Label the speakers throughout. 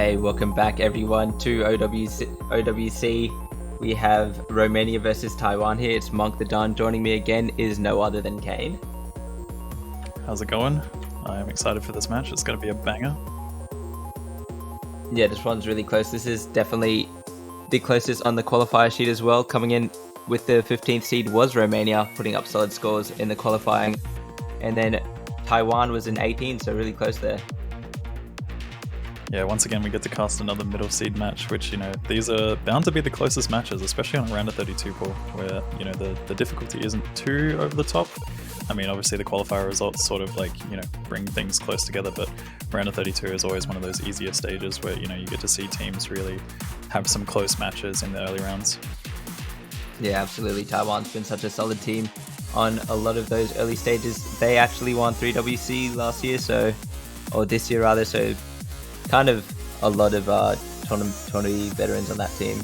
Speaker 1: Hey, welcome back everyone to OWC. We have Romania versus Taiwan here. It's Monk the Don. Joining me again is no other than Kane.
Speaker 2: How's it going? I'm excited for this match. It's going to be a banger.
Speaker 1: Yeah, this one's really close. This is definitely the closest on the qualifier sheet as well. Coming in with the 15th seed was Romania, putting up solid scores in the qualifying. And then Taiwan was in 18, so really close there.
Speaker 2: Yeah, once again, we get to cast another middle seed match, which, these are bound to be the closest matches, especially on a round of 32 pool, where, the difficulty isn't too over the top. I mean, obviously the qualifier results sort of bring things close together, but round of 32 is always one of those easier stages where, you get to see teams really have some close matches in the early rounds.
Speaker 1: Yeah, absolutely. Taiwan's been such a solid team on a lot of those early stages. They actually won 3WC last year, or this year rather, so kind of a lot of tournament veterans on that team.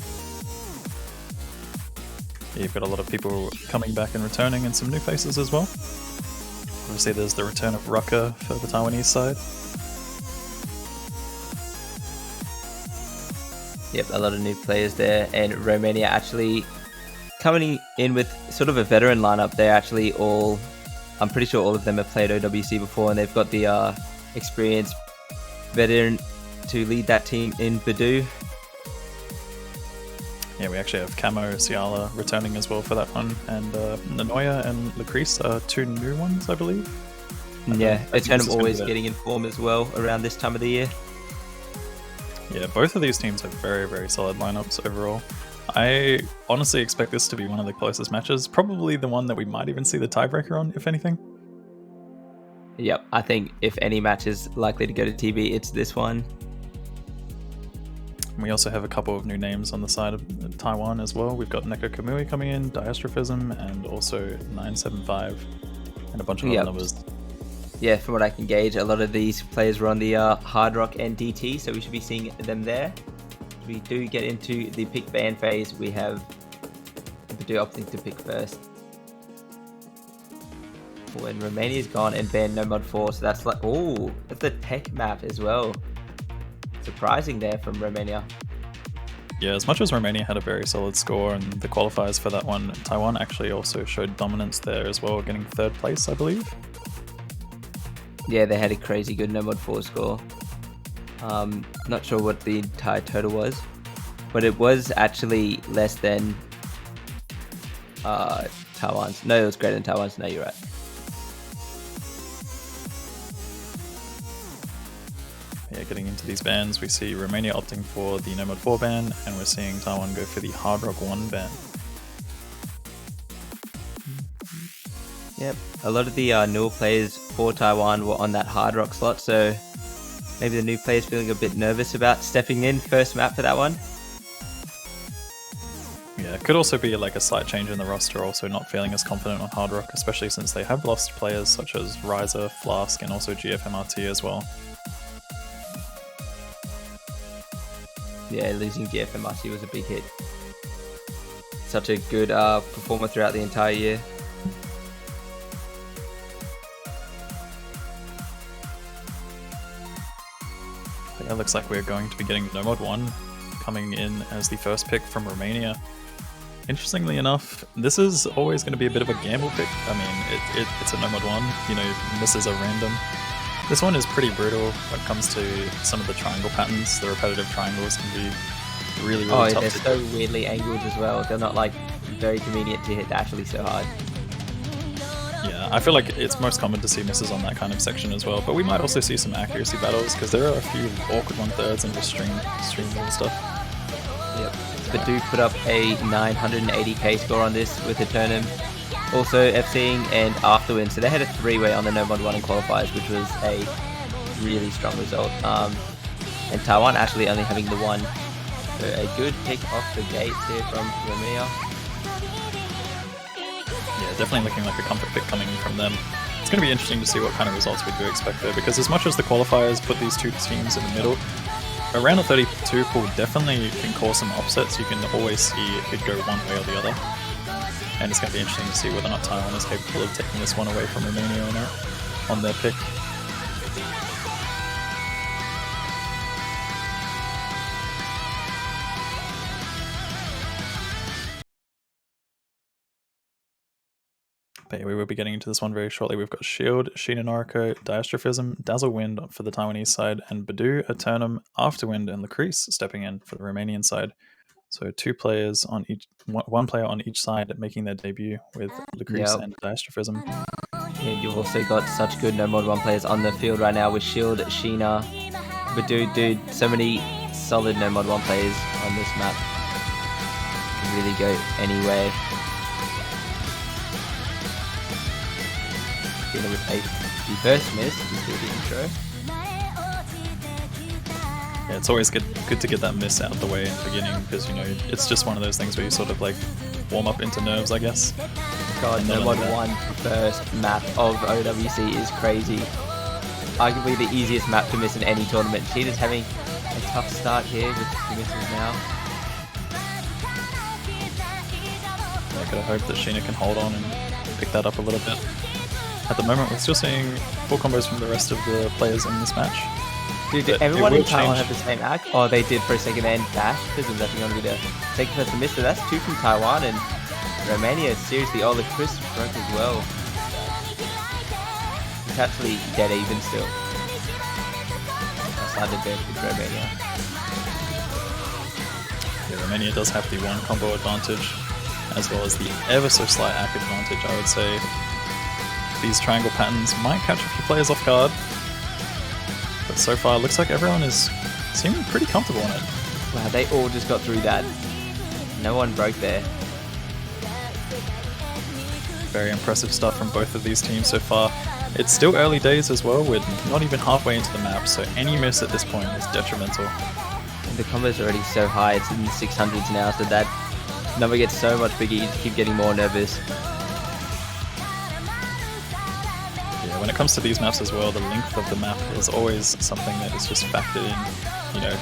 Speaker 2: Yeah, you've got a lot of people coming back and returning, and some new faces as well. Obviously there's the return of Rucker for the Taiwanese side.
Speaker 1: Yep, a lot of new players there, and Romania actually coming in with sort of a veteran lineup. They're actually I'm pretty sure all of them have played OWC before, and they've got the experienced veteran to lead that team in Badeu.
Speaker 2: Yeah, we actually have Chamosiala returning as well for that one, and Nanoya and Lucrise are two new ones, I believe.
Speaker 1: Yeah, Eternum always getting in form as well around this time of the year.
Speaker 2: Yeah, both of these teams have very, very solid lineups overall. I honestly expect this to be one of the closest matches, probably the one that we might even see the tiebreaker on, if anything.
Speaker 1: Yep, I think if any match is likely to go to TV, it's this one.
Speaker 2: We also have a couple of new names on the side of Taiwan as well. We've got NekoKamui coming in, Diaostrophism, and also 975, and a bunch of other numbers.
Speaker 1: Yeah, from what I can gauge, a lot of these players were on the Hard Rock and DT, so we should be seeing them there. If we do get into the pick ban phase, we have Badeu opting to pick first. When Romania's gone and banned NoMod 4, so that's that's a tech map as well. Surprising there from Romania.
Speaker 2: Yeah, as much as Romania had a very solid score and the qualifiers for that one, Taiwan actually also showed dominance there as well, getting third place, I believe.
Speaker 1: Yeah, they had a crazy good NoMod 4 score. Not sure what the entire total was, but it was actually less than Taiwan's. No, it was greater than Taiwan's. No, you're right.
Speaker 2: Yeah, getting into these bans, we see Romania opting for the NoMod 4 ban, and we're seeing Taiwan go for the Hard Rock 1 ban.
Speaker 1: Yep, a lot of the newer players for Taiwan were on that Hard Rock slot, so maybe the new players feeling a bit nervous about stepping in first map for that one.
Speaker 2: Yeah, it could also be like a slight change in the roster, also not feeling as confident on Hard Rock, especially since they have lost players such as Riser, Flask, and also GFMRT as well.
Speaker 1: Yeah, losing GFMRT was a big hit. Such a good performer throughout the entire year.
Speaker 2: But yeah, looks like we're going to be getting NoMod 1 coming in as the first pick from Romania. Interestingly enough, this is always going to be a bit of a gamble pick. I mean, it's a NoMod 1, misses are random. This one is pretty brutal when it comes to some of the triangle patterns. The repetitive triangles can be really, really tough.
Speaker 1: They're so weirdly angled as well. They're not very convenient to hit actually so hard.
Speaker 2: Yeah, I feel like it's most common to see misses on that kind of section as well, but we might also see some accuracy battles because there are a few awkward 1/3s and just stream and stuff.
Speaker 1: Yep. Badeu put up a 980k score on this with Eternum. Also FCing and afterwin, so they had a 3-way on the NoMod 1 in qualifiers, which was a really strong result. And Taiwan actually only having the 1. So a good pick off the gates here from Romania.
Speaker 2: Yeah, definitely looking like a comfort pick coming from them. It's going to be interesting to see what kind of results we do expect there, because as much as the qualifiers put these two teams in the middle, around the 32 pool definitely can cause some upsets. You can always see it go one way or the other. And it's going to be interesting to see whether or not Taiwan is capable of taking this one away from Romania or not on their pick. But yeah, we will be getting into this one very shortly. We've got Shield, Shiina, Noriko, Diaostrophism, Dazzlewind for the Taiwanese side, and badeu, Eternum, Afterwind, and Lucrise stepping in for the Romanian side. So two players on each, one player on each side making their debut with Lucrise and Diaostrophism.
Speaker 1: And you've also got such good NoMod 1 players on the field right now with Shield, Shiina, badeu, dude, so many solid NoMod 1 players on this map. Can really go anywhere. Shiina with the first miss, just do the intro.
Speaker 2: Yeah, it's always good to get that miss out of the way in the beginning because, you know, it's just one of those things where you sort of like warm up into nerves, I guess.
Speaker 1: God, NoMod 1 first map of OWC is crazy. Arguably the easiest map to miss in any tournament. Shiina's having a tough start here with the misses now.
Speaker 2: I gotta hope that Shiina can hold on and pick that up a little bit. At the moment, we're still seeing full combos from the rest of the players in this match.
Speaker 1: Dude, did everyone in Taiwan have the same act? Oh, they did for a second, and Dash-prism, I think I'm going to take first to miss, but that's two from Taiwan, and Romania, seriously, oh, Lucrise broke as well. It's actually dead even still. That's hard to bear with Romania.
Speaker 2: Yeah, Romania does have the one combo advantage, as well as the ever so slight act advantage, I would say. These triangle patterns might catch a few players off guard, but so far it looks like everyone is seeming pretty comfortable on it.
Speaker 1: Wow, they all just got through that. No one broke there.
Speaker 2: Very impressive stuff from both of these teams so far. It's still early days as well, we're not even halfway into the map, so any miss at this point is detrimental.
Speaker 1: And the combo's already so high, it's in the 600s now, so that number gets so much bigger, you just keep getting more nervous.
Speaker 2: Yeah, when it comes to these maps as well, the length of the map is always something that is just factored in. You know,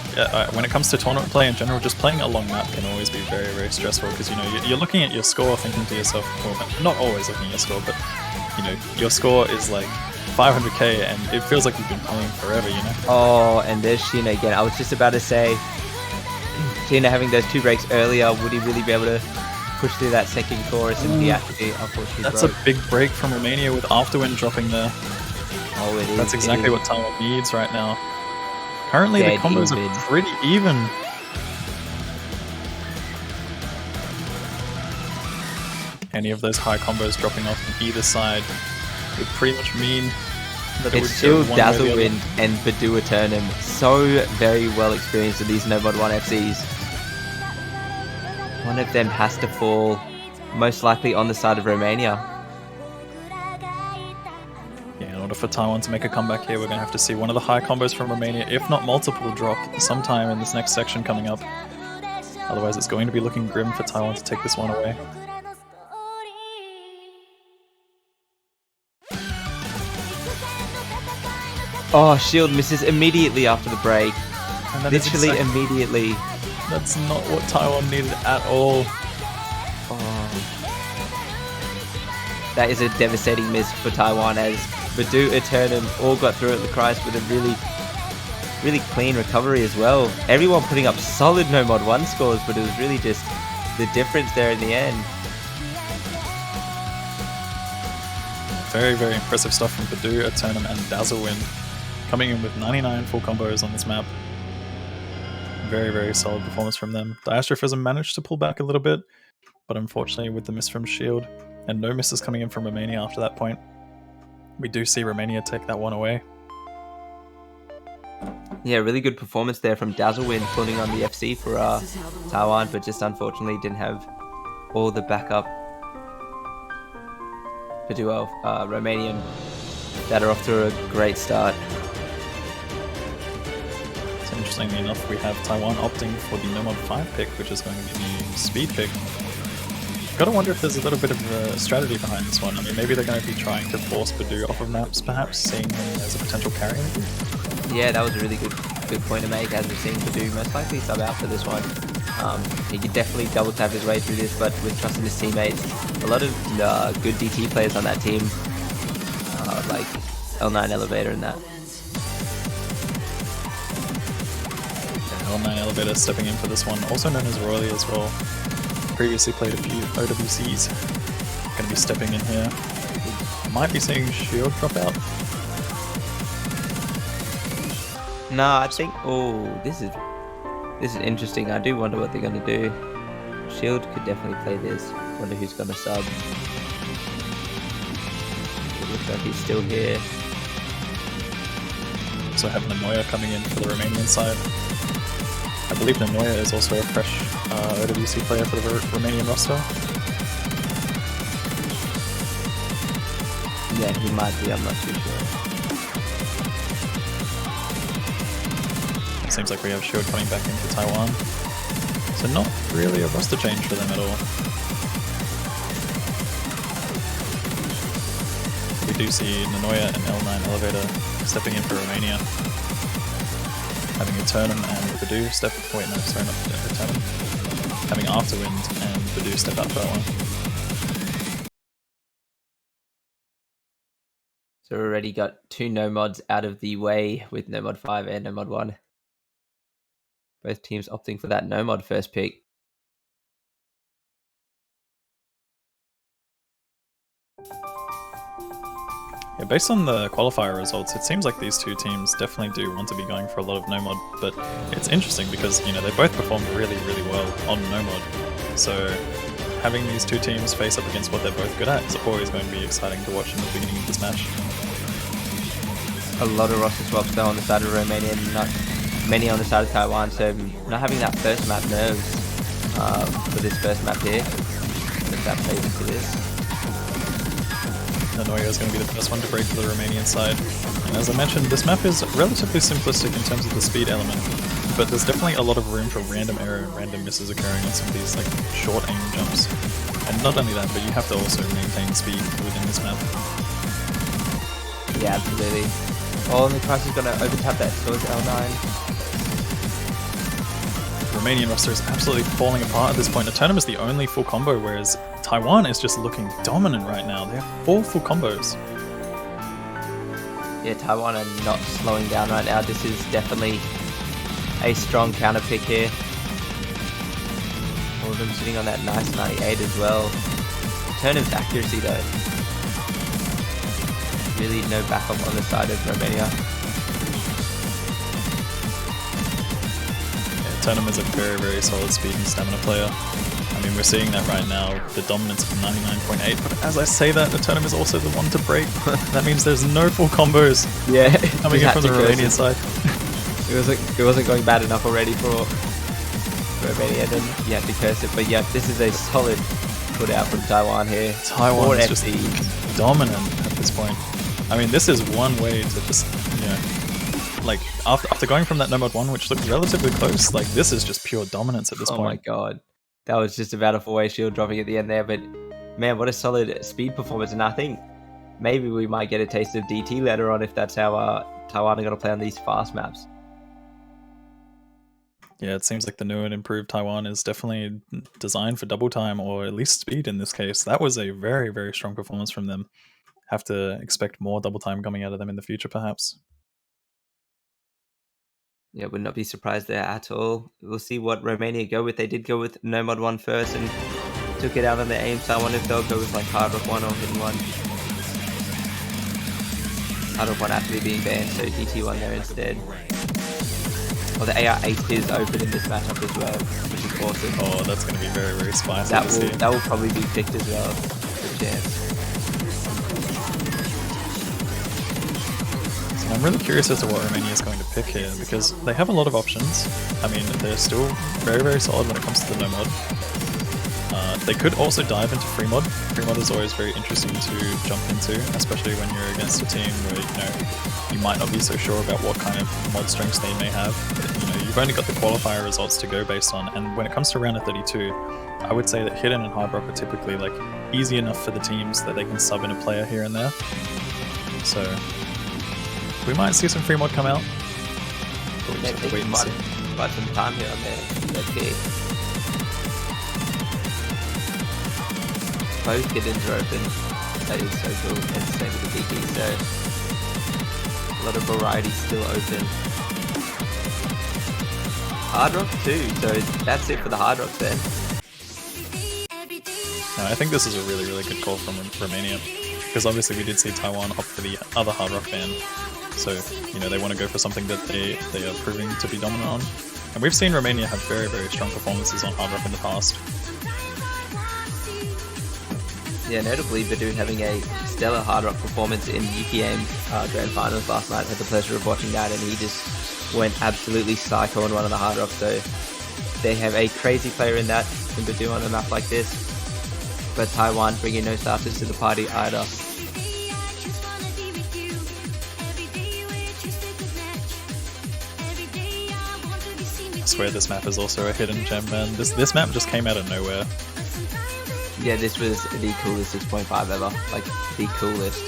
Speaker 2: when it comes to tournament play in general, just playing a long map can always be very, very stressful because, you know, you're looking at your score thinking to yourself, well, not always looking at your score, but, you know, your score is like 500k and it feels like you've been playing forever, you know?
Speaker 1: Oh, and there's Shiina again. I was just about to say, Shiina having those two breaks earlier, would he really be able to push through that second chorus and the actually unfortunately
Speaker 2: That's
Speaker 1: broke.
Speaker 2: a big break from Romania with Afterwind dropping there.
Speaker 1: Oh, it is.
Speaker 2: That's exactly what Taiwan needs right now. Currently the combos are pretty even. Any of those high combos dropping off on either side would pretty much mean that it would
Speaker 1: still
Speaker 2: go one way or the other.
Speaker 1: Dazzlewind and badeu, Eternum. So very well experienced with these NoMod 1 FCs. One of them has to fall, most likely on the side of Romania.
Speaker 2: Yeah, in order for Taiwan to make a comeback here, we're going to have to see one of the high combos from Romania, if not multiple, drop sometime in this next section coming up. Otherwise, it's going to be looking grim for Taiwan to take this one away.
Speaker 1: Oh, Shield misses immediately after the break. Literally
Speaker 2: exactly,
Speaker 1: immediately.
Speaker 2: That's not what Taiwan needed at all.
Speaker 1: Oh. That is a devastating miss for Taiwan as badeu, Eternum all got through it. Lucrise with a really clean recovery as well. Everyone putting up solid NoMod 1 scores, but it was really just the difference there in the end.
Speaker 2: Very, very impressive stuff from badeu, Eternum, and Dazzlewind, coming in with 99 full combos on this map. Very, very solid performance from them. Diaostrophism managed to pull back a little bit, but unfortunately with the miss from Shield, and no misses coming in from Romania after that point, we do see Romania take that one away.
Speaker 1: Yeah, really good performance there from Dazzlewind pulling on the FC for Taiwan, but just unfortunately didn't have all the backup for duo Romanian that are off to a great start.
Speaker 2: So interestingly enough, we have Taiwan opting for the NoMod 5 pick, which is going to be the speed pick. Gotta wonder if there's a little bit of a strategy behind this one. I mean, maybe they're going to be trying to force badeu off of maps, perhaps, seeing him as a potential carrier.
Speaker 1: Yeah, that was a really good point to make, as we've seen badeu most likely sub out for this one. He could definitely double tap his way through this, but with trusting his teammates, a lot of good DT players on that team, like L9 Elevator and that.
Speaker 2: L9 Elevator stepping in for this one, also known as Royally as well. Previously played a few OWCs. Going to be stepping in here. might be seeing Shield drop out.
Speaker 1: No, I think. Oh, this is interesting. I do wonder what they're gonna do. Shield could definitely play this. Wonder who's gonna sub. It looks like he's still here.
Speaker 2: Also have nanoya coming in for the Romanian side. I believe nanoya is also a fresh OWC player for the Romanian roster.
Speaker 1: Yeah, he might be. I'm not too sure.
Speaker 2: Seems like we have Shield coming back into Taiwan. So not really a roster change for them at all. We do see nanoya and L9 ELOVATOR stepping in for Romania. Having eternum and badeu step... Wait, no, sorry, not eternum. Having afterwind and badeu step out for that one.
Speaker 1: So we already got 2 NoMods out of the way with NoMod 5 and NoMod 1. Both teams opting for that NoMod first pick.
Speaker 2: Yeah, based on the qualifier results, it seems like these two teams definitely do want to be going for a lot of NoMod, but it's interesting because, you know, they both performed really, really well on NoMod. So having these two teams face up against what they're both good at is always going to be exciting to watch in the beginning of this match.
Speaker 1: A lot of roster swaps though on the side of Romania, not many on the side of Taiwan, so not having that first map nerves for this first map here. If that plays into this.
Speaker 2: nanoya is going to be the first one to break for the Romanian side. And as I mentioned, this map is relatively simplistic in terms of the speed element, but there's definitely a lot of room for random error and random misses occurring on some of these like short aim jumps. And not only that, but you have to also maintain speed within this map.
Speaker 1: Yeah, absolutely. Oh, and Lucrise is going to overtap that towards L9.
Speaker 2: The Romanian roster is absolutely falling apart at this point. Eternum is the only full combo, whereas Taiwan is just looking dominant right now. They have 4 full combos.
Speaker 1: Yeah, Taiwan are not slowing down right now. This is definitely a strong counter pick here. All of them sitting on that nice 98 as well. Eternum's accuracy though. Really no backup on the side of Romania.
Speaker 2: Eternum is a very, very solid speed and stamina player. I mean, we're seeing that right now, the dominance of 99.8, but as I say that, Eternum is also the one to break. That means there's no full combos coming in from the Romanian side.
Speaker 1: It wasn't going bad enough already for Romania, then you had to curse it. But yeah, this is a solid put out from Taiwan here.
Speaker 2: Taiwan is just dominant at this point. I mean, this is one way to just, you know, like, after going from that NoMod 1, which looked relatively close, like, this is just pure dominance at this point.
Speaker 1: Oh my god. That was just about a 4-way shield dropping at the end there, but man, what a solid speed performance. And I think maybe we might get a taste of DT later on if that's how Taiwan are going to play on these fast maps.
Speaker 2: Yeah, it seems like the new and improved Taiwan is definitely designed for double time, or at least speed in this case. That was a very, very strong performance from them. Have to expect more double time coming out of them in the future, perhaps.
Speaker 1: Yeah, would not be surprised there at all. We'll see what Romania go with. They did go with NoMod 1 first and took it out on the aim, so I wonder if they'll go with like Hard Rock 1 or Hidden 1. Hard Rock 1 actually being banned, so DT 1 there instead. Oh, the AR8 is open in this matchup as well, which is awesome.
Speaker 2: Oh, that's going to be very, very spicy.
Speaker 1: That will probably be picked as well. Good chance.
Speaker 2: I'm really curious as to what Romania is going to pick here, because they have a lot of options. I mean, they're still very, very solid when it comes to the NoMod. They could also dive into free mod. Free mod is always very interesting to jump into, especially when you're against a team where, you know, you might not be so sure about what kind of mod strengths they may have. But, you know, you've only got the qualifier results to go based on, and when it comes to round of 32, I would say that Hidden and Hard Rock are typically like easy enough for the teams that they can sub in a player here and there. So we might see some free mod come out. But we just have to wait and see.
Speaker 1: Quite some time here on their pick. Both Hiddens are open. That is so cool. And same with the DP, so a lot of variety still open. Hard Rock too, so that's it for the Hard Rocks then.
Speaker 2: No, I think this is a really, really good call from Romania. because obviously we did see Taiwan opt for the other hard rock ban. So, you know, they want to go for something that they are proving to be dominant on. And we've seen Romania have very, very strong performances on hard rock in the past.
Speaker 1: Yeah, notably badeu having a stellar hard rock performance in UKM Grand Finals last night. Had the pleasure of watching that, and he just went absolutely psycho on one of the hard rocks. So they have a crazy player in that, in badeu on a map like this. But Taiwan bringing no starters to the party either.
Speaker 2: I swear this map is also a hidden gem, man. This map just came out of nowhere.
Speaker 1: Yeah, this was the coolest 6.5 ever. Like, the coolest.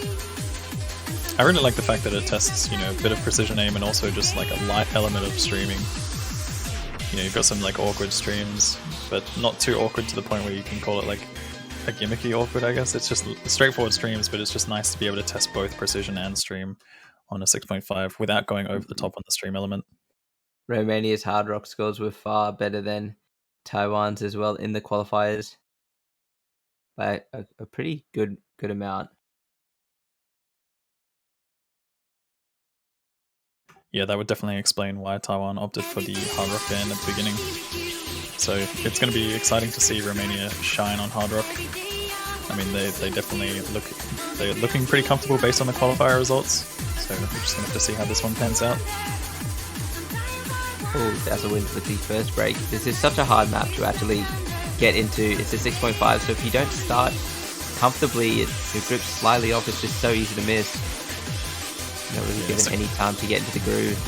Speaker 2: I really like the fact that it tests, you know, a bit of precision aim and also just like a light element of streaming. You know, you've got some like awkward streams, but not too awkward to the point where you can call it like a gimmicky awkward, I guess. It's just straightforward streams, but it's just nice to be able to test both precision and stream on a 6.5 without going over the top on the stream element.
Speaker 1: Romania's hard rock scores were far better than Taiwan's as well in the qualifiers. By a pretty good amount.
Speaker 2: Yeah, that would definitely explain why Taiwan opted for the hard rock ban at the beginning. So it's going to be exciting to see Romania shine on hard rock. I mean, they definitely they're looking pretty comfortable based on the qualifier results. So we're just going to have to see how this one pans out.
Speaker 1: Oh, that's a win with the first break. This is such a hard map to actually get into. It's a 6.5, so if you don't start comfortably, your grip's slightly off. It's just so easy to miss. You're not really given any time to get into the groove.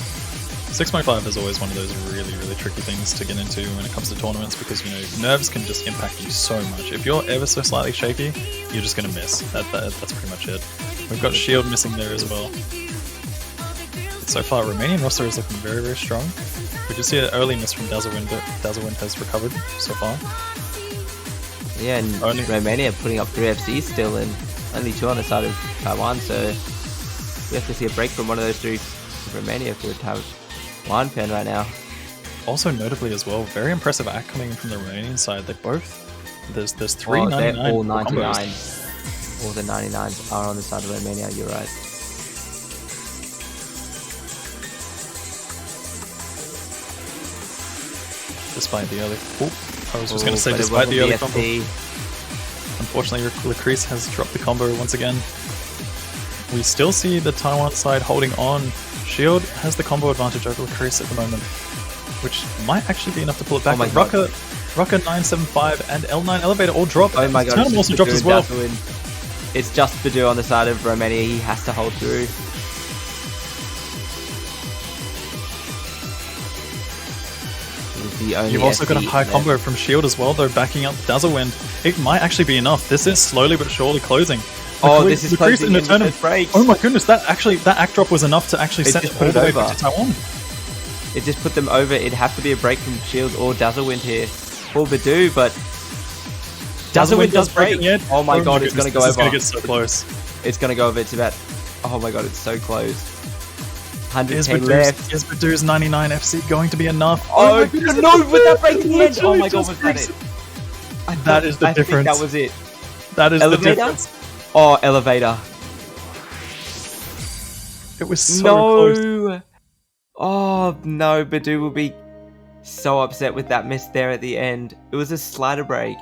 Speaker 2: 6.5 is always one of those really, really tricky things to get into when it comes to tournaments because, you know, nerves can just impact you so much. If you're ever so slightly shaky, you're just going to miss. That's pretty much it. We've got Shield missing there as well. So far, Romanian roster is looking very, very strong. We just see an early miss from Dazzlewind, but Dazzlewind has recovered so far.
Speaker 1: Yeah, and Romania putting up 3 FCs still, and only 2 on the side of Taiwan, so we have to see a break from one of those 3 Romania for Taiwan fan right now.
Speaker 2: Also notably as well, very impressive act coming from the Romanian side. They both, there's 3
Speaker 1: they're
Speaker 2: 99
Speaker 1: all 99.
Speaker 2: combos.
Speaker 1: All the 99s are on the side of Romania, you're right.
Speaker 2: Despite the early... I was just going to say, despite the early combo. Unfortunately, Lucrise has dropped the combo once again. We still see the Taiwan side holding on. Shield has the combo advantage over Lucrise at the moment, which might actually be enough to pull it back. Rucker 975 and L9 Elevator all drop.
Speaker 1: Oh my god,
Speaker 2: eternum also dropped as well.
Speaker 1: It's just badeu on the side of Romania. He has to hold through.
Speaker 2: You've also got a high combo from Shield as well, though, backing up Dazzlewind. It might actually be enough. This is slowly but surely closing.
Speaker 1: Oh, this is closing in with the break.
Speaker 2: Oh my goodness, that act drop was enough to actually send it all the way back to Taiwan.
Speaker 1: It just put them over. It'd have to be a break from Shield or Dazzlewind here for badeu, but Dazzlewind does break. Oh my god, it's going to go over.
Speaker 2: It's going to get so close.
Speaker 1: It's going to go over. It's about... Oh my god, it's so close. 100k left.
Speaker 2: Is badeu's 99 FC going to be enough?
Speaker 1: Oh no, with that break in the end! Oh my god, was that it?
Speaker 2: That is the difference.
Speaker 1: That was it.
Speaker 2: That is the difference.
Speaker 1: Oh, Elevator.
Speaker 2: It was so close.
Speaker 1: Oh no, badeu will be so upset with that miss there at the end. It was a slider break.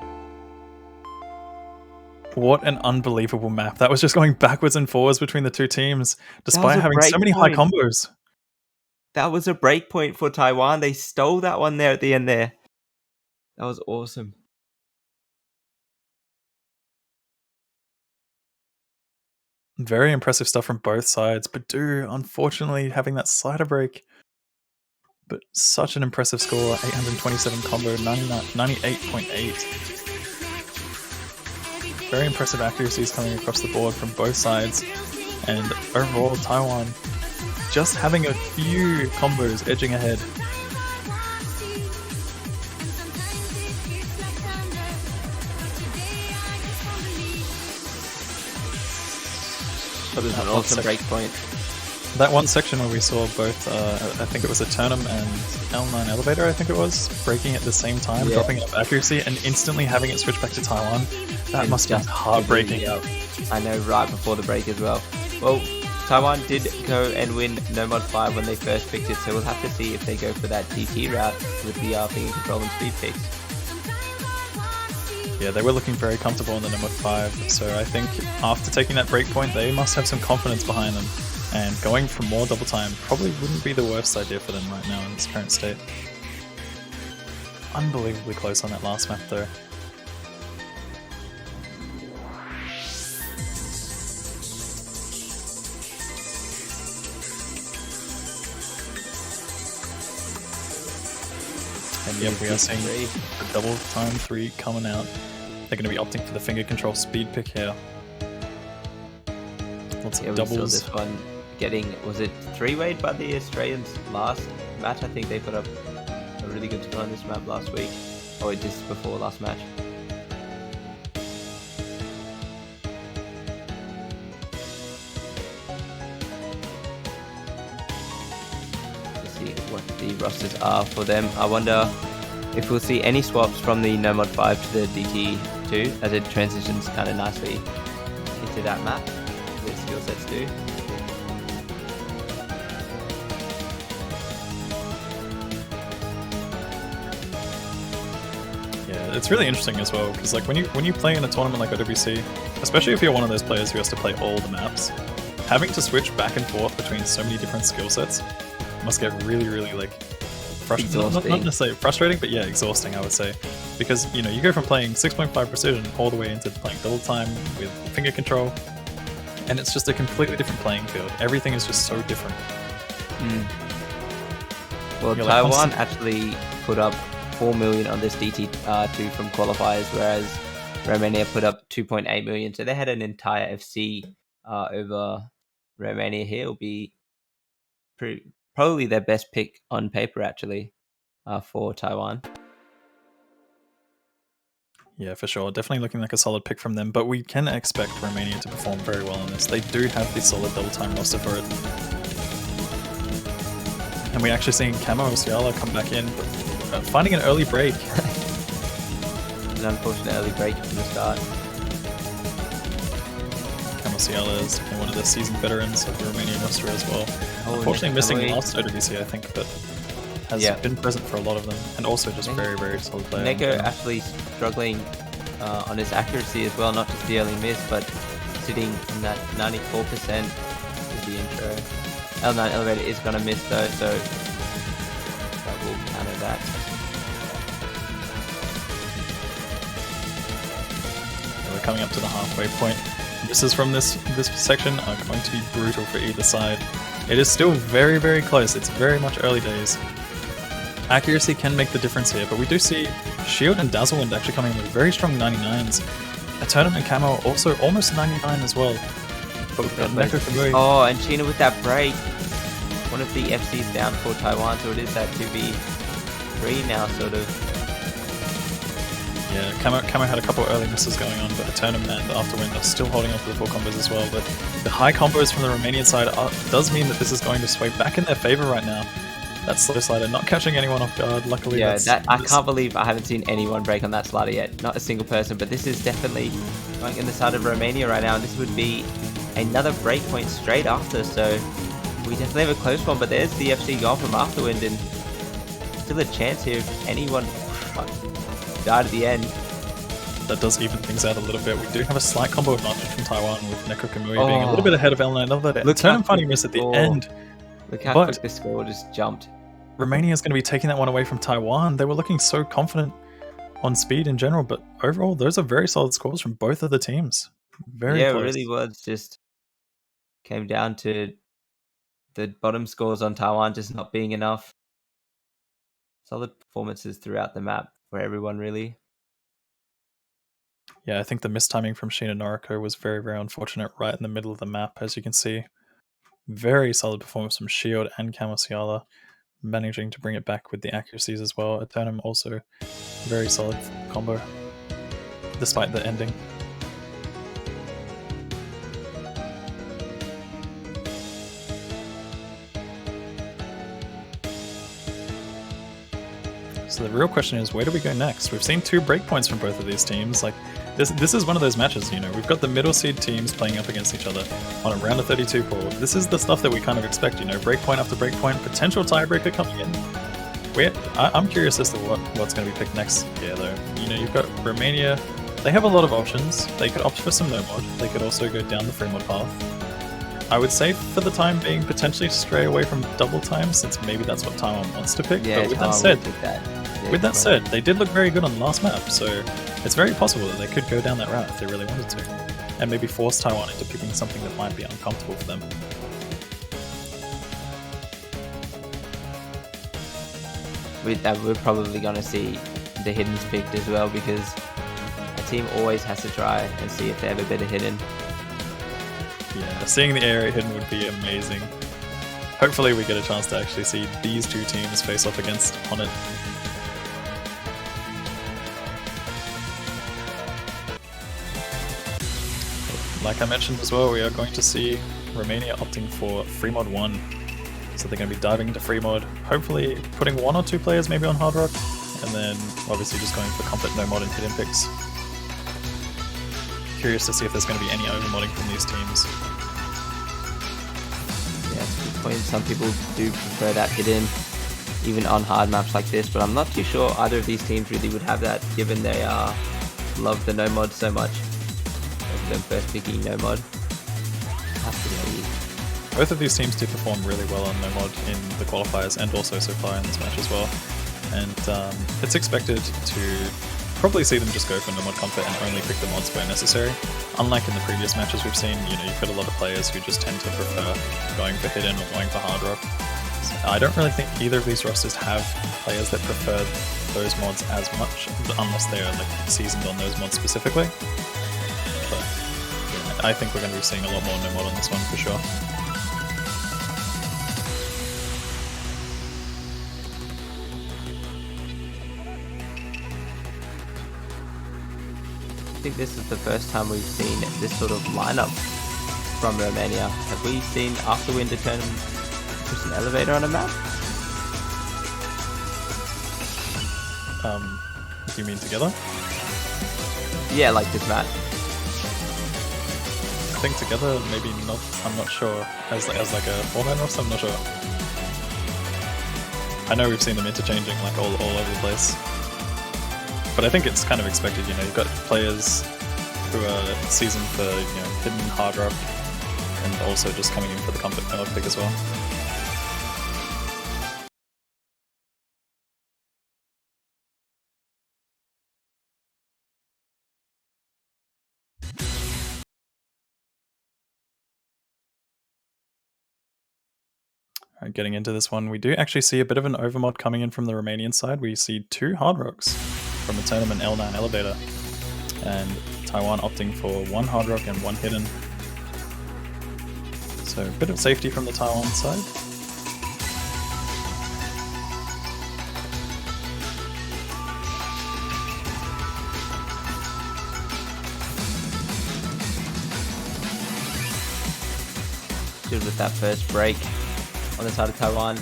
Speaker 2: What an unbelievable map. That was just going backwards and forwards between the two teams, despite having so many high combos.
Speaker 1: That was a break point for Taiwan. They stole that one there at the end there. That was awesome.
Speaker 2: Very impressive stuff from both sides. badeu, unfortunately, having that slider break. But such an impressive score. 827 combo, 98.8. Very impressive accuracies coming across the board from both sides. And overall, Taiwan just having a few combos edging ahead.
Speaker 1: That was an awesome break point.
Speaker 2: That one section where we saw both, I think it was eternum and L9 Elevator, I think it was, breaking at the same time, dropping up accuracy, and instantly having it switch back to Taiwan. That
Speaker 1: And
Speaker 2: must be
Speaker 1: just
Speaker 2: heartbreaking.
Speaker 1: Yep. I know, right before the break as well. Well, Taiwan did go and win NoMod 5 when they first picked it, so we'll have to see if they go for that DT route with the finger control and speed picks.
Speaker 2: Yeah, they were looking very comfortable in the NoMod 5, so I think after taking that breakpoint, they must have some confidence behind them. And going for more double time probably wouldn't be the worst idea for them right now in this current state. Unbelievably close on that last map though. And yep, we are seeing the double time 3 coming out. They're going to be opting for the finger control speed pick here. Lots of doubles.
Speaker 1: We saw this one getting, was it 3-wayed by the Australians last match? I think they put up a really good score on this map last week, or just before last match. What the rosters are for them. I wonder if we'll see any swaps from the NoMod 5 to the DT2 as it transitions kind of nicely into that map. The skill sets do.
Speaker 2: Yeah, it's really interesting as well because like when you play in a tournament like OWC, especially if you're one of those players who has to play all the maps, having to switch back and forth between so many different skill sets must get really, really like frustrating. Not necessarily frustrating, but yeah, exhausting, I would say. Because, you know, you go from playing 6.5 precision all the way into playing double time with finger control, and it's just a completely different playing field. Everything is just so different.
Speaker 1: Well, Taiwan actually put up 4 million on this DT2 from qualifiers, whereas Romania put up 2.8 million. So they had an entire FC over Romania here. It'll be probably their best pick on paper, actually, for Taiwan.
Speaker 2: Yeah, for sure. Definitely looking like a solid pick from them, but we can expect Romania to perform very well in this. They do have the solid double time roster for it. And we're actually seeing Chamosiala come back in, finding an early break.
Speaker 1: An unfortunate early break from the start.
Speaker 2: Chamosiala is one of the seasoned veterans of the Romanian roster as well. Unfortunately missing last OWC, I think, but has been present for a lot of them, and also just very, very solid player.
Speaker 1: Neko actually struggling on his accuracy as well, not just the early miss, but sitting in that 94% with the intro. L9 elevator is going to miss though, so that will counter that.
Speaker 2: Yeah, we're coming up to the halfway point. Misses from this section are going to be brutal for either side. It is still very, very close. It's very much early days. Accuracy can make the difference here, but we do see Shield and Dazzlewind actually coming in with very strong 99s. Eternum and Camo are also almost 99 as well. But we've got NekoKamui.
Speaker 1: Oh, and Shiina with that break. One of the FCs down for Taiwan, so it is that 2v3 now, sort of.
Speaker 2: Yeah, Camo had a couple of early misses going on, but Eternum and Afterwind are still holding on to the full combos as well. But the high combos from the Romanian side does mean that this is going to sway back in their favor right now. That slow slider not catching anyone off guard, luckily.
Speaker 1: Yeah, I can't believe I haven't seen anyone break on that slider yet. Not a single person, but this is definitely going in the side of Romania right now. This would be another breakpoint straight after, so we definitely have a close one, but there's the FC goal from Afterwind, and still a chance here if anyone died at the end.
Speaker 2: That does even things out a little bit. We do have a slight combo advantage from Taiwan with NekoKamui being a little bit ahead of L9. Eternum finding miss at the end.
Speaker 1: Look how quick the score just jumped.
Speaker 2: Romania is going to be taking that one away from Taiwan. They were looking so confident on speed in general, but overall, those are very solid scores from both of the teams. Very close.
Speaker 1: It really was. Just came down to the bottom scores on Taiwan just not being enough. Solid performances throughout the map for everyone, really.
Speaker 2: Yeah, I think the mistiming from Shiina Noriko was very, very unfortunate right in the middle of the map, as you can see. Very solid performance from Shield and Chamosiala, managing to bring it back with the accuracies as well. Eternum also very solid combo, despite the ending. So the real question is, where do we go next? We've seen 2 breakpoints from both of these teams. Like, This is one of those matches, you know, we've got the middle seed teams playing up against each other on a round of 32 pool. This is the stuff that we kind of expect, you know, breakpoint after breakpoint, potential tiebreaker coming in. I'm curious as to what's going to be picked next here, though. You know, you've got Romania. They have a lot of options. They could opt for some NoMod. They could also go down the free mod path. I would say for the time being, potentially stray away from double time, since maybe that's what Taiwan wants to pick.
Speaker 1: Yeah,
Speaker 2: but with that said, they did look very good on the last map, so it's very possible that they could go down that route if they really wanted to, and maybe force Taiwan into picking something that might be uncomfortable for them.
Speaker 1: We're probably going to see the hiddens picked as well, because a team always has to try and see if they have a better hidden.
Speaker 2: Yeah, seeing the area hidden would be amazing. Hopefully we get a chance to actually see these two teams face off against on it. Like I mentioned as well, we are going to see Romania opting for free mod 1. So they're going to be diving into free mod, hopefully putting 1 or 2 players maybe on hard rock, and then obviously just going for comfort, NoMod and hidden picks. Curious to see if there's going to be any overmodding from these teams.
Speaker 1: Yeah, that's a good point. Some people do prefer that hidden, even on hard maps like this, but I'm not too sure either of these teams really would have that, given they love the NoMod so much. Of them first picking NoMod. Have to see.
Speaker 2: Both of these teams do perform really well on NoMod in the qualifiers and also so far in this match as well. And it's expected to probably see them just go for NoMod comfort and only pick the mods where necessary. Unlike in the previous matches we've seen, you know, you've got a lot of players who just tend to prefer going for hidden or going for hard rock. So I don't really think either of these rosters have players that prefer those mods as much, unless they are like seasoned on those mods specifically. But yeah, I think we're going to be seeing a lot more NoMod on this one for sure.
Speaker 1: I think this is the first time we've seen this sort of lineup from Romania. Have we seen Afterwind eternum push an elevator on a map?
Speaker 2: Do you mean together?
Speaker 1: Yeah, like this map.
Speaker 2: I think together, maybe not. I'm not sure. As like a 4-man roster, I'm not sure. I know we've seen them interchanging like all over the place. But I think it's kind of expected, you know, you've got players who are seasoned for, you know, hidden hard rock, and also just coming in for the comfort pick as well. Alright, getting into this one, we do actually see a bit of an overmod coming in from the Romanian side. We see 2 hard rocks from eternum and L9 elevator, and Taiwan opting for 1 hard rock and 1 hidden. So a bit of safety from the Taiwan side.
Speaker 1: Good with that first break on the side of Taiwan.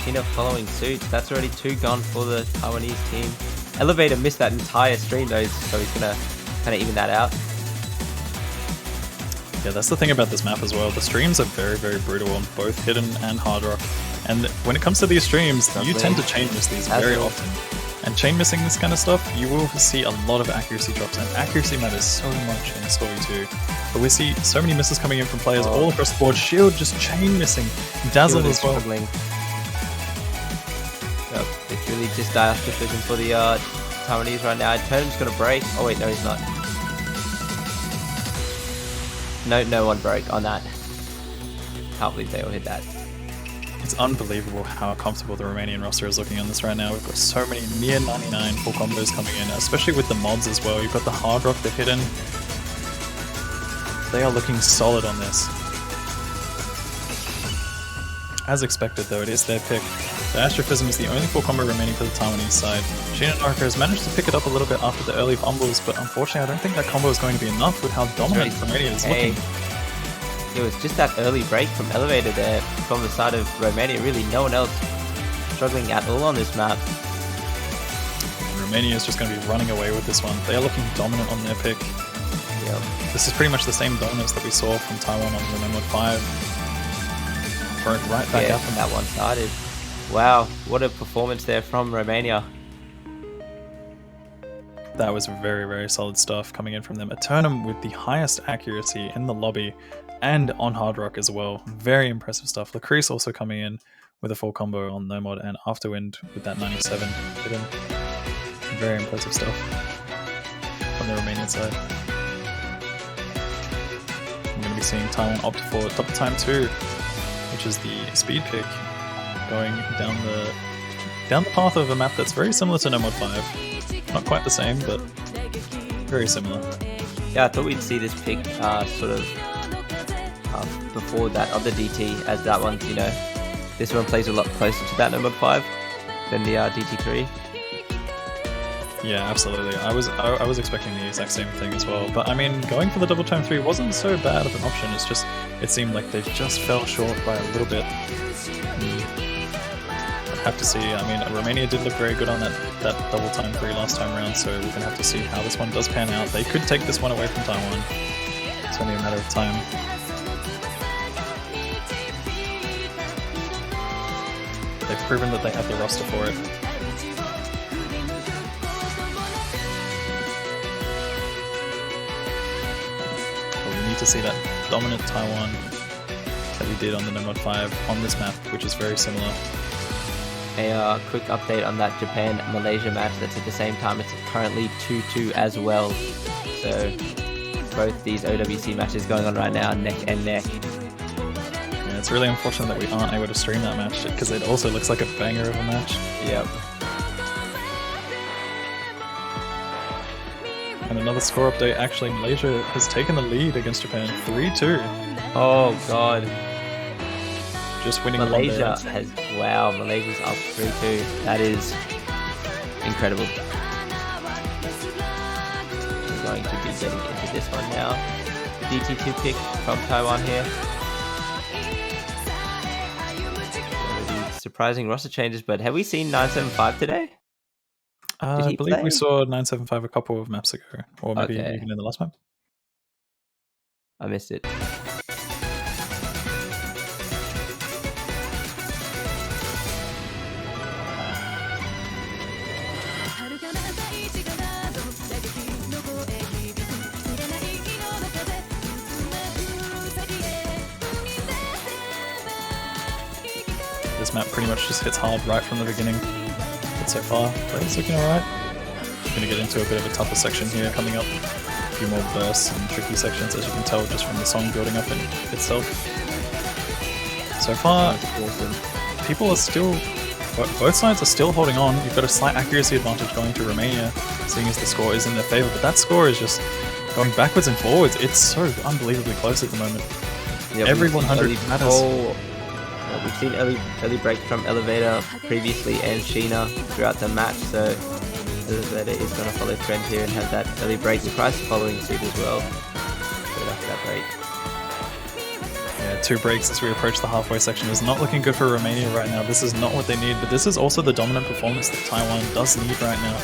Speaker 1: Shiina following suit. That's already 2 gone for the Taiwanese team. Elevator missed that entire stream though, so he's gonna kind of even that out.
Speaker 2: Yeah, that's the thing about this map as well. The streams are very, very brutal on both hidden and hard rock. And when it comes to these streams, you tend to chain miss these very often. And chain missing this kind of stuff, you will see a lot of accuracy drops, and accuracy matters so much in Story 2. But we see so many misses coming in from players all across the board. Shield just chain missing. Dazzle as well.
Speaker 1: Yep, it's really just Diaostrophism for the Taiwanese right now. Eternum's gonna break. Oh wait, no he's not. No one broke on that. Can't believe they all hit that.
Speaker 2: It's unbelievable how comfortable the Romanian roster is looking on this right now. We've got so many near 99 full combos coming in, especially with the mods as well. You've got the hard rock, the hidden. They are looking solid on this. As expected though, it is their pick. Diaostrophism is the only full combo remaining for the Taiwanese side. Shiina and Rucker has managed to pick it up a little bit after the early fumbles, but unfortunately I don't think that combo is going to be enough with how dominant Romania is looking.
Speaker 1: It was just that early break from elevator there from the side of Romania. Really no one else struggling at all on this map.
Speaker 2: Romania is just going to be running away with this one. They are looking dominant on their pick.
Speaker 1: Yep.
Speaker 2: This is pretty much the same dominance that we saw from Taiwan on the NoMod 5. Throw it right back
Speaker 1: Yeah,
Speaker 2: at them.
Speaker 1: that one started. Wow, what a performance there from Romania.
Speaker 2: That was very, very solid stuff coming in from them. Eternum with the highest accuracy in the lobby and on Hard Rock as well. Very impressive stuff. Lucrise also coming in with a full combo on NoMod, and Afterwind with that 97 hit him. Very impressive stuff from the Romanian side. We're going to be seeing Taiwan opt for double time 2, which is the speed pick, going down the path of a map that's very similar to NoMod 5. Not quite the same, but very similar.
Speaker 1: Yeah, I thought we'd see this pick sort of before that other DT, as that one's, you know, this one plays a lot closer to that NoMod 5 than the DT3.
Speaker 2: Yeah, absolutely. I was expecting the exact same thing as well. But I mean, going for the double time 3 wasn't so bad of an option. It's just, it seemed like they just fell short by a little bit. I'd have to see. I mean, Romania did look very good on that double time 3 last time around, so we're going to have to see how this one does pan out. They could take this one away from Taiwan. It's only a matter of time. They've proven that they have the roster for it. But we need to see that dominant Taiwan that we did on the NoMod 5 on this map, which is very similar.
Speaker 1: A quick update on that Japan-Malaysia match that's at the same time. It's currently 2-2 as well. So both these OWC matches going on right now, neck and neck.
Speaker 2: Yeah, it's really unfortunate that we aren't able to stream that match because it also looks like a banger of a match.
Speaker 1: Yep.
Speaker 2: And another score update, actually Malaysia has taken the lead against Japan 3-2.
Speaker 1: Oh god.
Speaker 2: Just winning
Speaker 1: Malaysia has, wow, Malaysia's up 3-2. That is incredible. We're going to be getting into this one now. DT2 pick from Taiwan here. Surprising roster changes, but have we seen 975 today?
Speaker 2: I believe we saw 975 a couple of maps ago, or maybe even in the last map.
Speaker 1: I missed it.
Speaker 2: This map pretty much just hits hard right from the beginning. But so far, players looking alright. Gonna get into a bit of a tougher section here coming up. A few more bursts and tricky sections, as you can tell just from the song building up in itself. So far, people are still, both sides are still holding on. You've got a slight accuracy advantage going to Romania, seeing as the score is in their favour, but that score is just going backwards and forwards. It's so unbelievably close at the moment.
Speaker 1: Yeah,
Speaker 2: every 100 matters.
Speaker 1: We've seen early break from ELOVATOR previously and Shiina throughout the match, so ELOVATOR is going to follow trend here and have that early break. Lucrise following suit as well. Straight after that break.
Speaker 2: Yeah, 2 breaks as we approach the halfway section is not looking good for Romania right now. This is not what they need, but this is also the dominant performance that Taiwan does need right now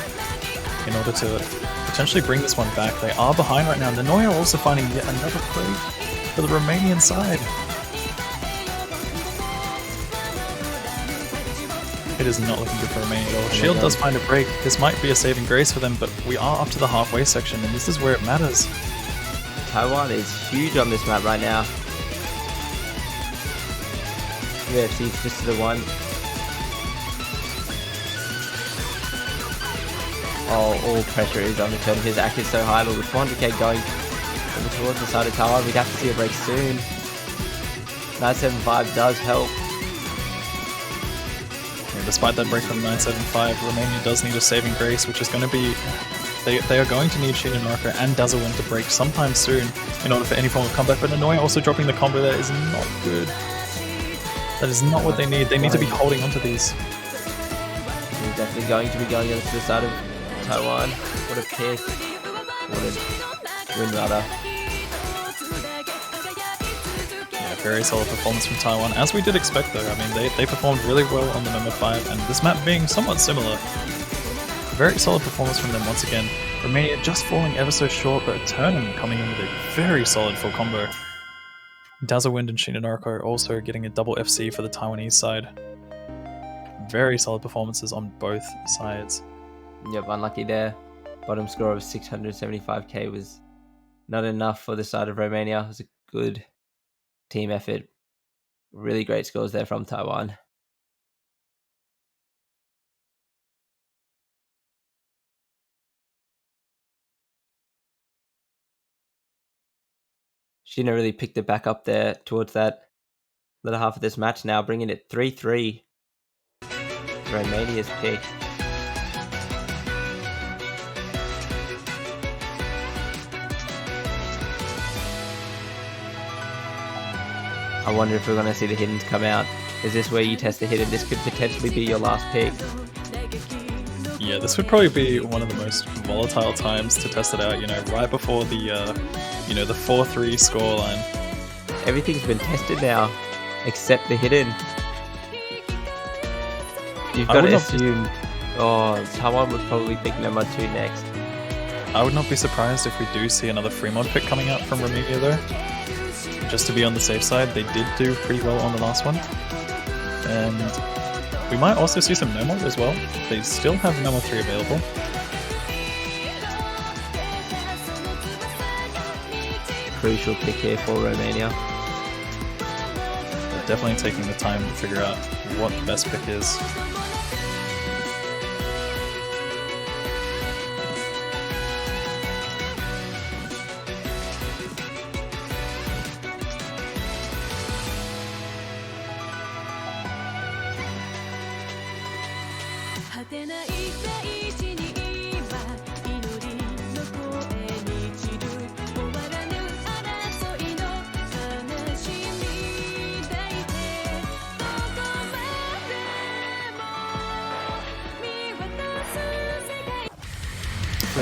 Speaker 2: in order to potentially bring this one back. They are behind right now. nanoya also finding yet another break for the Romanian side. It is not looking good for Romania at all. Shield does find a break. This might be a saving grace for them, but we are up to the halfway section, and this is where it matters.
Speaker 1: Taiwan is huge on this map right now. Yeah, see, just to the one. Oh, all pressure is on the turn. His act is so high, but with 400k going towards the side of Taiwan, we'd have to see a break soon. 975 does help.
Speaker 2: Despite that break from 975, Romania does need a saving grace, which is going to be... They are going to need Shiina, Noriko, and Dazzlewin to break sometime soon in order for any form of comeback, but nanoya also dropping the combo there is not good. That is not what they need. They need to be holding onto these.
Speaker 1: He's definitely going to be going over to the side of Taiwan. What a pick. What a win, rather.
Speaker 2: Very solid performance from Taiwan, as we did expect though. I mean, they performed really well on the NoMod 5, and this map being somewhat similar. very solid performance from them once again. Romania just falling ever so short, but eternum coming in with a very solid full combo. Dazzlewind and Shiina Noriko also getting a double FC for the Taiwanese side. Very solid performances on both sides.
Speaker 1: Yep, unlucky there. Bottom score of 675k was not enough for the side of Romania. It was a good team effort. Really great scores there from Taiwan. Shiina really picked it back up there towards that little half of this match now, bringing it 3-3. Romania's pick. I wonder if we're going to see the hiddens come out. Is this where you test the hidden? This could potentially be your last pick.
Speaker 2: Yeah, this would probably be one of the most volatile times to test it out, you know, right before the, the 4-3 scoreline.
Speaker 1: Everything's been tested now, except the hidden. You've got to assume... Oh, Taiwan would probably pick NoMod 2 next.
Speaker 2: I would not be surprised if we do see another free mod pick coming out from Romania though. Just to be on the safe side, they did do pretty well on the last one. And we might also see some NoMod as well. They still have NoMod 3 available.
Speaker 1: Crucial pick here for Romania.
Speaker 2: They're definitely taking the time to figure out what the best pick is.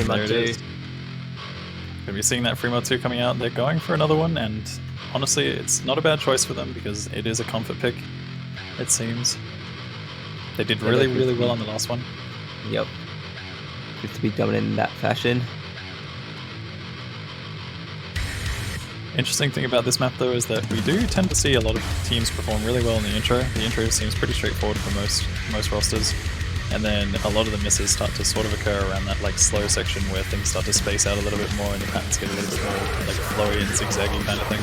Speaker 2: There it is. Gonna be seeing that free mod 2 coming out. They're going for another one, and honestly, it's not a bad choice for them because it is a comfort pick, it seems. They did really well on the last one.
Speaker 1: Yep. Good to be dominant in that fashion.
Speaker 2: Interesting thing about this map though is that we do tend to see a lot of teams perform really well in the intro. The intro seems pretty straightforward for most rosters. And then a lot of the misses start to sort of occur around that like slow section where things start to space out a little bit more and the patterns get a little bit more like flowy and zigzaggy kind of thing.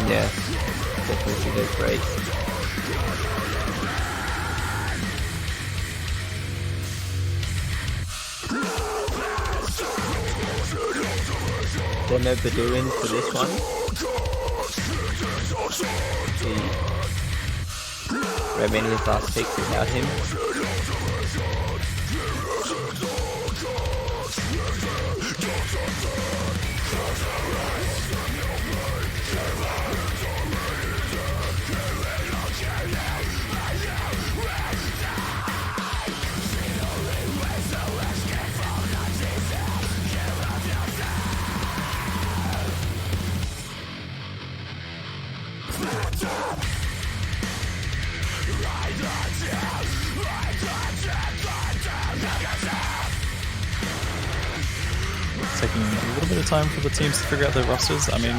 Speaker 1: Yeah, definitely see those breaks. There are no badeu for this one. Romania's last pick without him.
Speaker 2: Taking a little bit of time for the teams to figure out their rosters. I mean,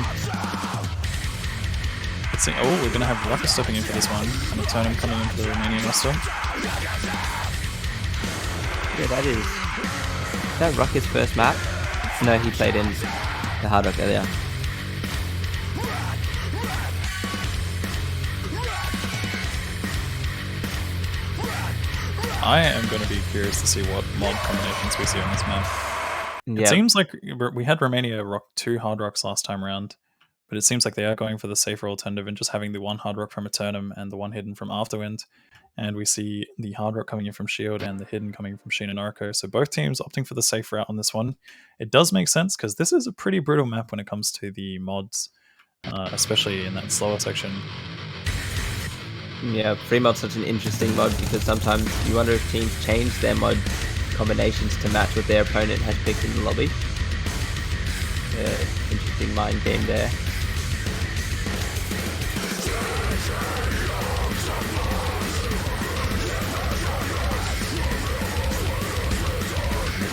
Speaker 2: we're going to have Rucker stepping in for this one, and eternum coming in for the Romanian roster.
Speaker 1: Yeah, is that Rucker's first map? No, he played in the Hard Rock earlier.
Speaker 2: I am going to be curious to see what mod combinations we see on this map.
Speaker 1: Yep.
Speaker 2: It seems like we had Romania rock 2 hard rocks last time around, but it seems like they are going for the safer alternative and just having the one hard rock from eternum and the one hidden from Afterwind. And we see the hard rock coming in from Shield and the hidden coming from Shiina Noriko. So both teams opting for the safe route on this one. It does make sense because this is a pretty brutal map when it comes to the mods, especially in that slower section.
Speaker 1: Yeah, free mod's such an interesting mod because sometimes you wonder if teams change their mod combinations to match what their opponent has picked in the lobby. Interesting mind game there.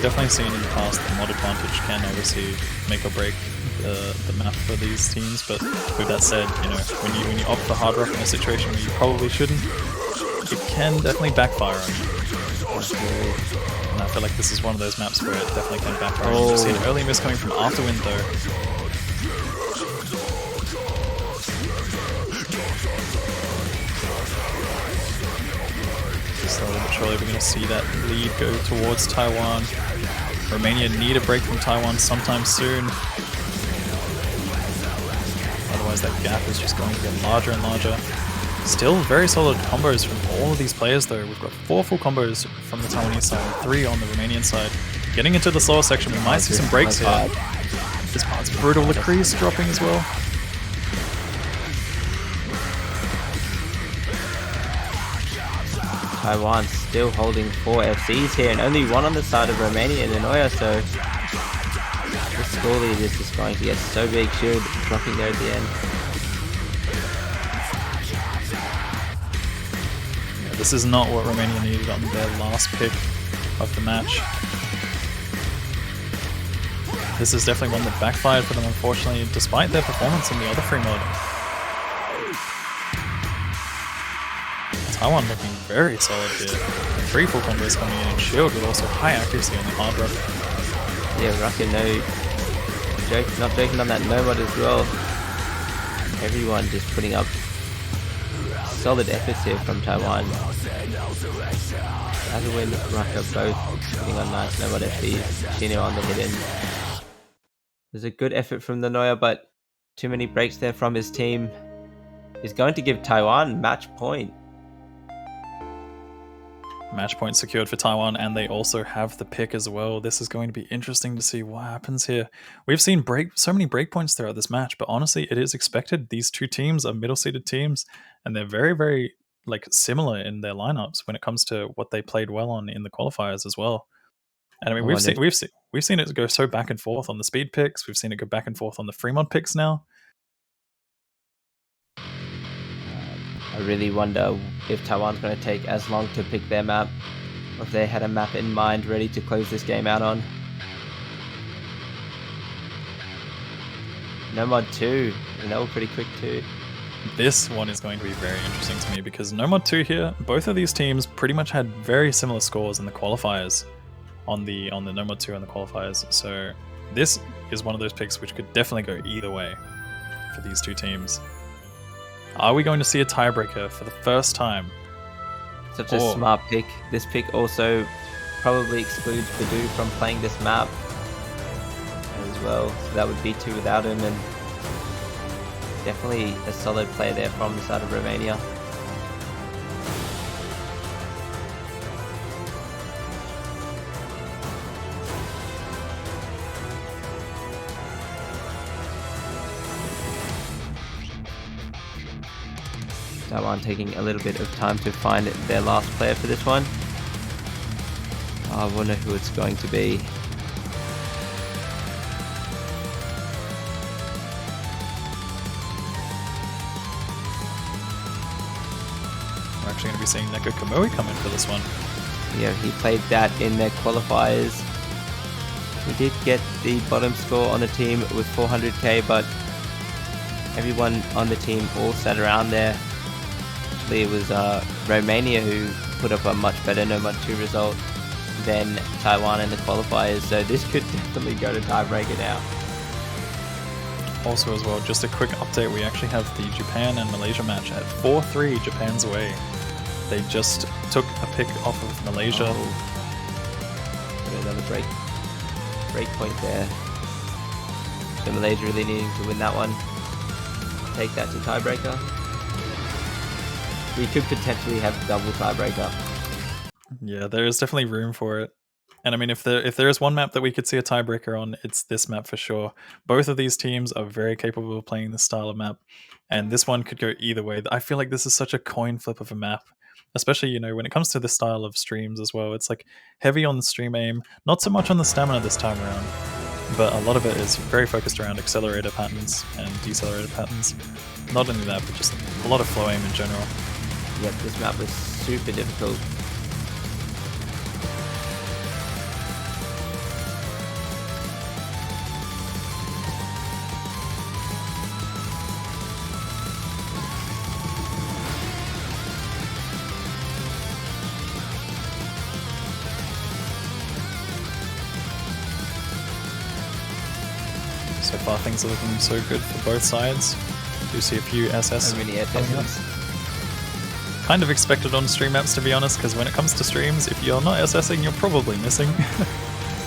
Speaker 2: definitely seen in the past that mod advantage can obviously make or break the map for these teams, but with that said, you know, when you opt for hard rock in a situation where you probably shouldn't, it can definitely backfire on you. And I feel like this is one of those maps where it definitely can backfire. You just see an early miss coming from afterwind though. Slowly but surely we're going to see that lead go towards Taiwan. Romania need a break from Taiwan sometime soon. Otherwise that gap is just going to get larger and larger. Still very solid combos from all of these players though. We've got 4 full combos from the Taiwanese side, 3 on the Romanian side. Getting into the slower section, we might see some breaks here. This part's brutal. Lucrise dropping as well.
Speaker 1: Taiwan still holding 4 FCs here, and only 1 on the side of Romania and nanoya, so the score lead is just going to get so big. Shield dropping there at the end.
Speaker 2: Yeah, this is not what Romania needed on their last pick of the match. This is definitely one that backfired for them, unfortunately, despite their performance in the other free mod. Taiwan looking very solid here. 3 full combos coming in, and Shield with also high accuracy on the hard rock.
Speaker 1: Yeah, Rucker not joking on that NoMod as well. Everyone just putting up solid efforts here from Taiwan. Badeu, Rucker both putting on nice NoMod FCs. Shiina on the hidden. There's a good effort from the nanoya, but too many breaks there from his team is going to give Taiwan match point.
Speaker 2: Match point secured for Taiwan, and they also have the pick as well. This is going to be interesting to see what happens here. We've seen so many breakpoints throughout this match, but honestly, it is expected. These 2 teams are middle-seeded teams, and they're very, very similar in their lineups when it comes to what they played well on in the qualifiers as well. And I mean, we've seen it go so back and forth on the speed picks. We've seen it go back and forth on the free mod picks now.
Speaker 1: I really wonder if Taiwan's going to take as long to pick their map, or if they had a map in mind ready to close this game out on. NoMod 2, and they were pretty quick too.
Speaker 2: This one is going to be very interesting to me because NoMod 2 here, both of these teams pretty much had very similar scores in the qualifiers on the NoMod 2 and the qualifiers. So this is one of those picks which could definitely go either way for these 2 teams. Are we going to see a tiebreaker for the first time?
Speaker 1: Such a smart pick. This pick also probably excludes badeu from playing this map as well. So that would be 2 without him, and definitely a solid play there from the side of Romania. Taiwan taking a little bit of time to find their last player for this one. I wonder who it's going to be.
Speaker 2: We're actually going to be seeing NekoKamui come in for this one.
Speaker 1: Yeah, he played that in their qualifiers. He did get the bottom score on the team with 400k, but everyone on the team all sat around there. It was Romania who put up a much better NoMod 2 result than Taiwan in the qualifiers, so this could definitely go to tiebreaker now.
Speaker 2: Also as well, just a quick update, we actually have the Japan and Malaysia match at 4-3 Japan's way. They just took a pick off of Malaysia.
Speaker 1: Another break point there. So Malaysia really needing to win that one. Take that to tiebreaker. We could potentially have double tiebreaker.
Speaker 2: Yeah, there is definitely room for it. And I mean, if there is one map that we could see a tiebreaker on, it's this map for sure. Both of these teams are very capable of playing this style of map, and this one could go either way. I feel like this is such a coin flip of a map, especially, you know, when it comes to this style of streams as well. It's like heavy on the stream aim, not so much on the stamina this time around, but a lot of it is very focused around accelerator patterns and decelerator patterns. Not only that, but just a lot of flow aim in general.
Speaker 1: Yep, this map was super difficult.
Speaker 2: So far things are looking so good for both sides. Do see a few SS
Speaker 1: So many
Speaker 2: coming up.
Speaker 1: SSs.
Speaker 2: Kind of expected on stream maps, to be honest, because when it comes to streams, if you're not SSing, you're probably missing.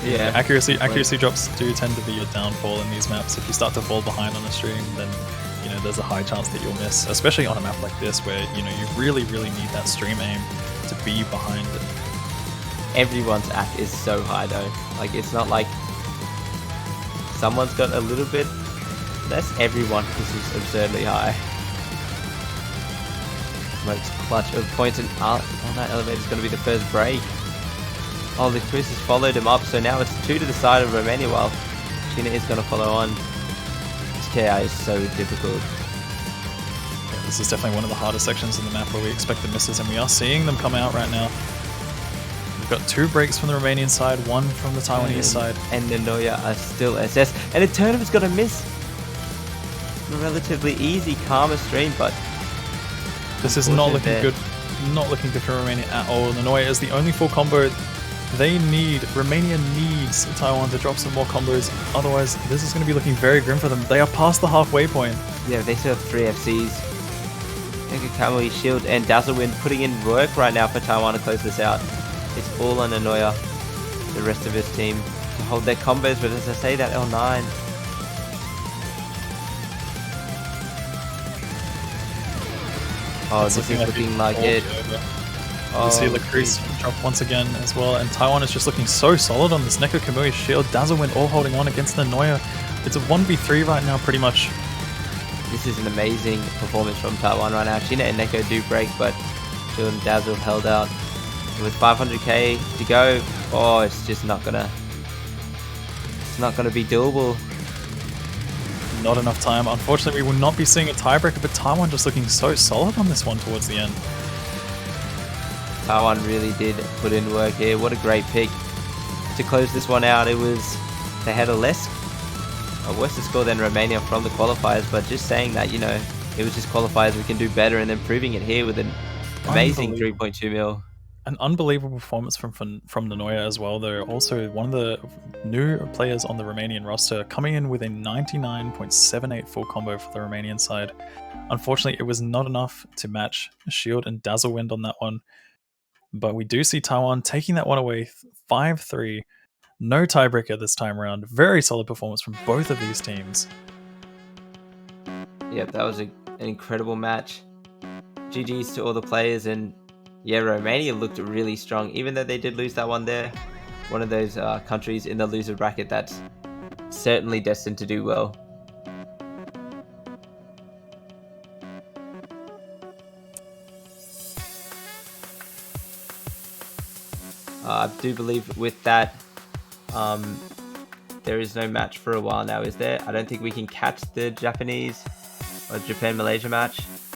Speaker 1: Yeah.
Speaker 2: Accuracy drops do tend to be a downfall in these maps. If you start to fall behind on a stream, then you know there's a high chance that you'll miss, especially on a map like this where you know you really need that stream aim to be behind it.
Speaker 1: Everyone's act is so high though. Like it's not like someone's got a little bit less. Everyone is just absurdly high. Most clutch of points and on that elevator is going to be the first break. Oh, Lucrise has followed him up, so now it's 2 to the side of Romania while Shiina is going to follow on. This KI is so difficult.
Speaker 2: Yeah, this is definitely one of the hardest sections in the map where we expect the misses, and we are seeing them come out right now. We've got 2 breaks from the Romanian side, 1 from the Taiwanese side.
Speaker 1: And nanoya are still SS. And eternum is going to miss a relatively easy Karma stream, but
Speaker 2: this is not looking good. Not looking good for Romania at all. nanoya is the only full combo they need. Romania needs Taiwan to drop some more combos, otherwise this is going to be looking very grim for them. They are past the halfway point.
Speaker 1: Yeah, they still have 3 FCs. NekoKamui, Shield, and Dazzlewind putting in work right now for Taiwan to close this out. It's all on nanoya, the rest of his team, to hold their combos, but as I say, that L9. Oh, this is looking like it.
Speaker 2: You see Lucrise drop once again as well, and Taiwan is just looking so solid on this. NekoKamui, Shield, Dazzlewind all holding on against nanoya. It's a 1v3 right now, pretty much.
Speaker 1: This is an amazing performance from Taiwan right now. Shiina and Neko do break, but Shield and Dazzle held out. With 500k to go, oh, it's just not gonna. It's not gonna be doable.
Speaker 2: Not enough time. Unfortunately, we will not be seeing a tiebreaker, but Taiwan just looking so solid on this one towards the end.
Speaker 1: Taiwan really did put in work here. What a great pick to close this one out. It was, they had a worse score than Romania from the qualifiers, but just saying that, you know, it was just qualifiers, we can do better, and then proving it here with an amazing 3.2 mil.
Speaker 2: An unbelievable performance from nanoya as well, though. Also, one of the new players on the Romanian roster coming in with a 99.78 full combo for the Romanian side. Unfortunately, it was not enough to match Shield and Dazzlewind on that one. But we do see Taiwan taking that one away 5-3. No tiebreaker this time around. Very solid performance from both of these teams.
Speaker 1: Yep, that was an incredible match. GG's to all the players, and yeah, Romania looked really strong, even though they did lose that one there. One of those countries in the loser bracket that's certainly destined to do well. I do believe with that, there is no match for a while now, is there? I don't think we can catch the Japanese or Japan-Malaysia match.